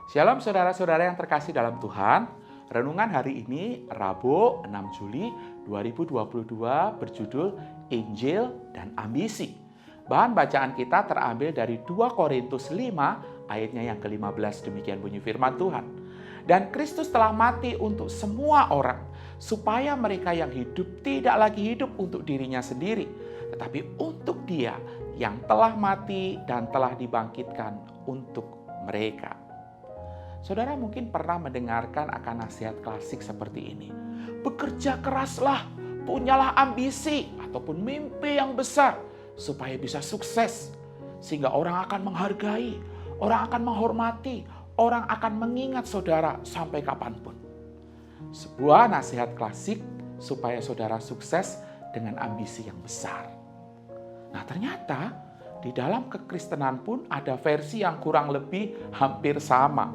Shalom saudara-saudara yang terkasih dalam Tuhan. Renungan hari ini Rabu 6 Juli 2022 berjudul Injil dan Ambisi. Bahan bacaan kita terambil dari 2 Korintus 5 ayatnya yang ke-15, demikian bunyi firman Tuhan. Dan Kristus telah mati untuk semua orang, supaya mereka yang hidup tidak lagi hidup untuk dirinya sendiri, tetapi untuk Dia yang telah mati dan telah dibangkitkan untuk mereka. Saudara mungkin pernah mendengarkan akan nasihat klasik seperti ini. Bekerja keraslah, punyalah ambisi ataupun mimpi yang besar supaya bisa sukses. Sehingga orang akan menghargai, orang akan menghormati, orang akan mengingat saudara sampai kapanpun. Sebuah nasihat klasik supaya saudara sukses dengan ambisi yang besar. Nah ternyata di dalam kekristenan pun ada versi yang kurang lebih hampir sama.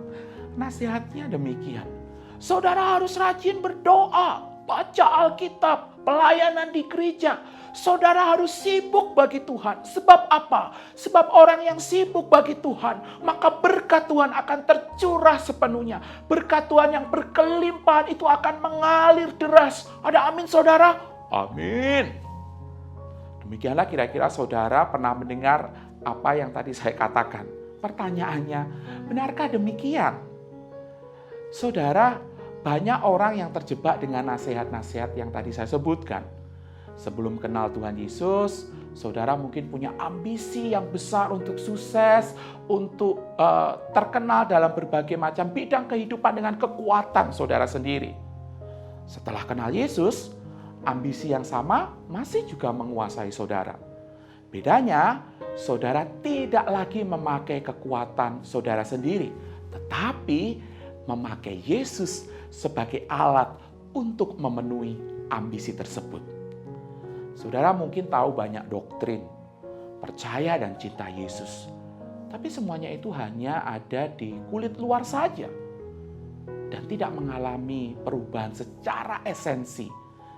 Nasihatnya demikian. Saudara harus rajin berdoa, baca Alkitab, pelayanan di gereja. Saudara harus sibuk bagi Tuhan. Sebab apa? Sebab orang yang sibuk bagi Tuhan, maka berkat Tuhan akan tercurah sepenuhnya. Berkat Tuhan yang berkelimpahan itu akan mengalir deras. Ada amin saudara? Amin. Demikianlah kira-kira saudara pernah mendengar apa yang tadi saya katakan. Pertanyaannya, benarkah demikian? Saudara, banyak orang yang terjebak dengan nasihat-nasihat yang tadi saya sebutkan. Sebelum kenal Tuhan Yesus, saudara mungkin punya ambisi yang besar untuk sukses, untuk terkenal dalam berbagai macam bidang kehidupan dengan kekuatan saudara sendiri. Setelah kenal Yesus, ambisi yang sama masih juga menguasai saudara. Bedanya, saudara tidak lagi memakai kekuatan saudara sendiri, tetapi memakai Yesus sebagai alat untuk memenuhi ambisi tersebut. Saudara mungkin tahu banyak doktrin, percaya dan cinta Yesus. Tapi semuanya itu hanya ada di kulit luar saja. Dan tidak mengalami perubahan secara esensi.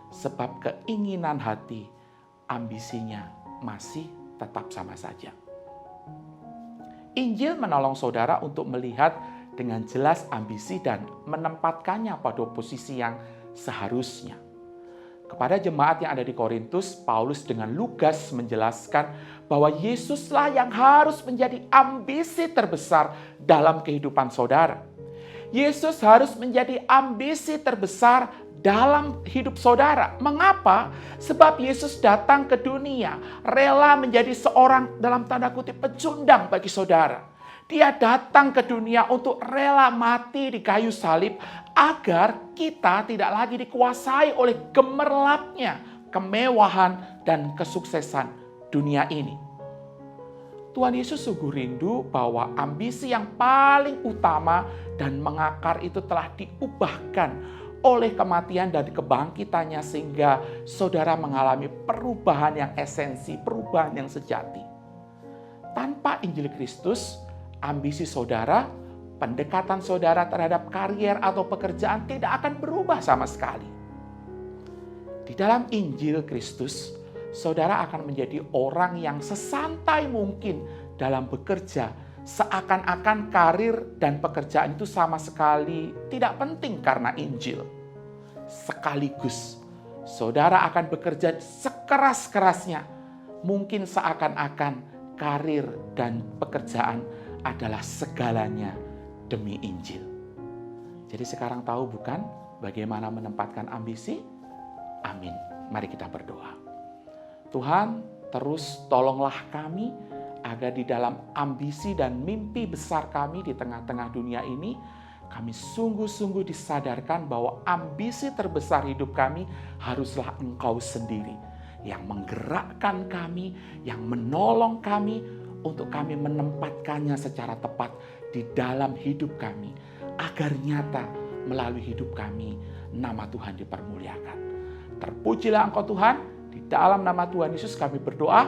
Sebab keinginan hati, ambisinya masih tetap sama saja. Injil menolong saudara untuk melihat dengan jelas ambisi dan menempatkannya pada posisi yang seharusnya. Kepada jemaat yang ada di Korintus, Paulus dengan lugas menjelaskan bahwa Yesuslah yang harus menjadi ambisi terbesar dalam kehidupan saudara. Yesus harus menjadi ambisi terbesar dalam hidup saudara. Mengapa? Sebab Yesus datang ke dunia, rela menjadi seorang dalam tanda kutip pecundang bagi saudara. Dia datang ke dunia untuk rela mati di kayu salib agar kita tidak lagi dikuasai oleh gemerlapnya kemewahan dan kesuksesan dunia ini. Tuhan Yesus sungguh rindu bahwa ambisi yang paling utama dan mengakar itu telah diubahkan oleh kematian dan kebangkitannya sehingga saudara mengalami perubahan yang esensi, perubahan yang sejati. Tanpa Injil Kristus, ambisi saudara, pendekatan saudara terhadap karier atau pekerjaan tidak akan berubah sama sekali. Di dalam Injil Kristus, saudara akan menjadi orang yang sesantai mungkin dalam bekerja, seakan-akan karir dan pekerjaan itu sama sekali tidak penting karena Injil. Sekaligus, saudara akan bekerja sekeras-kerasnya, mungkin seakan-akan karir dan pekerjaan adalah segalanya demi Injil. Jadi sekarang tahu bukan bagaimana menempatkan ambisi? Amin. Mari kita berdoa. Tuhan, terus tolonglah kami agar di dalam ambisi dan mimpi besar kami di tengah-tengah dunia ini, kami sungguh-sungguh disadarkan bahwa ambisi terbesar hidup kami haruslah Engkau sendiri yang menggerakkan kami, yang menolong kami, untuk kami menempatkannya secara tepat di dalam hidup kami. Agar nyata melalui hidup kami, nama Tuhan dipermuliakan. Terpujilah Engkau Tuhan, di dalam nama Tuhan Yesus kami berdoa.